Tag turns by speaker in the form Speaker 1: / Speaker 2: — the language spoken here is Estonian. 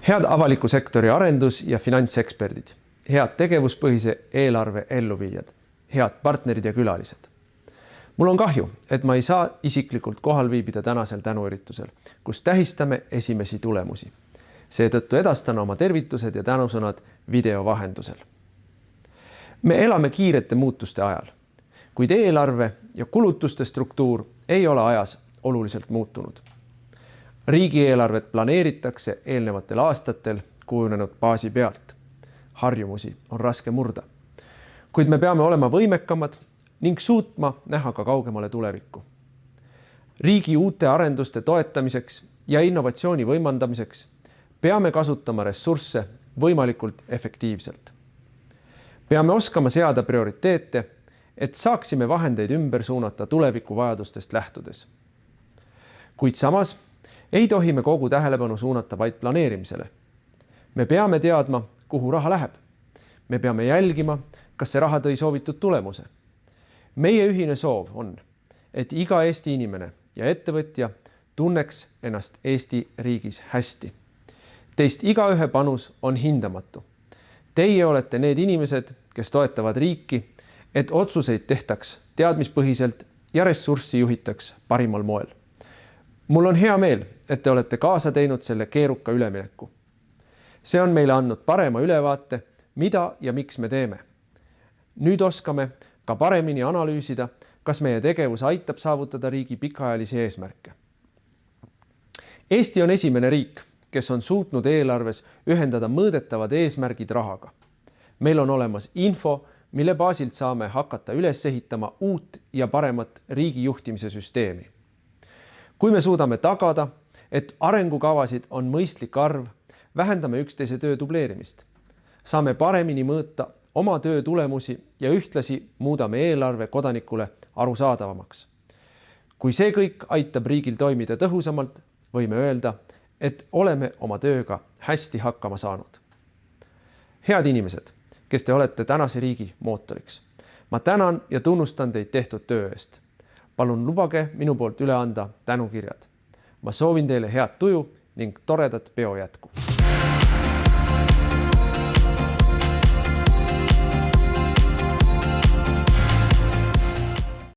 Speaker 1: Head avaliku sektori arendus- ja finantseksperdid, head tegevuspõhise eelarve elluviijad, head partnerid ja külalised. Mul on kahju, et ma ei saa isiklikult kohal viibida tänasel tänuüritusel, kus tähistame esimesi tulemusi. Seetõttu edastan oma tervitused ja tänusõnad video vahendusel. Me elame kiirete muutuste ajal, kuid eelarve ja kulutuste struktuur ei ole ajas oluliselt muutunud. Riigieelarvet planeeritakse eelnevatel aastatel kujunenud baasi pealt. Harjumusi on raske murda, kuid me peame olema võimekamad ning suutma näha ka kaugemale tulevikku. Riigi uute arenduste toetamiseks ja innovatsiooni võimandamiseks peame kasutama ressursse võimalikult efektiivselt. Peame oskama seada prioriteete, et saaksime vahendeid ümber suunata tuleviku vajadustest lähtudes. Kuid samas ei tohi me kogu tähelepanu suunata vaid planeerimisele. Me peame teadma, kuhu raha läheb. Me peame jälgima, kas see raha tõi soovitud tulemuse. Meie ühine soov on, et iga Eesti inimene ja ettevõtja tunneks ennast Eesti riigis hästi. Teist igaühe panus on hindamatu. Teie olete need inimesed, kes toetavad riiki, et otsuseid tehtaks teadmispõhiselt ja ressurssi juhitaks parimal moel. Mul on hea meel, et te olete kaasa teinud selle keeruka ülemineku. See on meile andnud parema ülevaate, mida ja miks me teeme. Nüüd oskame ka paremini analüüsida, kas meie tegevus aitab saavutada riigi pikaajalisi eesmärke. Eesti on esimene riik, kes on suutnud eelarves ühendada mõõdetavad eesmärgid rahaga. Meil on olemas info, mille baasilt saame hakata üles ehitama uut ja paremat riigi juhtimise süsteemi. Kui me suudame tagada, et arengukavasid on mõistlik arv, vähendame üksteise töö dubleerimist. Saame paremini mõõta oma töö tulemusi ja ühtlasi muudame eelarve kodanikule arusaadavamaks. Kui see kõik aitab riigil toimida tõhusamalt, võime öelda, et oleme oma tööga hästi hakkama saanud. Head inimesed, kes te olete tänase riigi mootoriks. Ma tänan ja tunnustan teid tehtud töö eest. Palun lubage minu poolt üle anda tänukirjad. Ma soovin teile head tuju ning toredat peo jätku.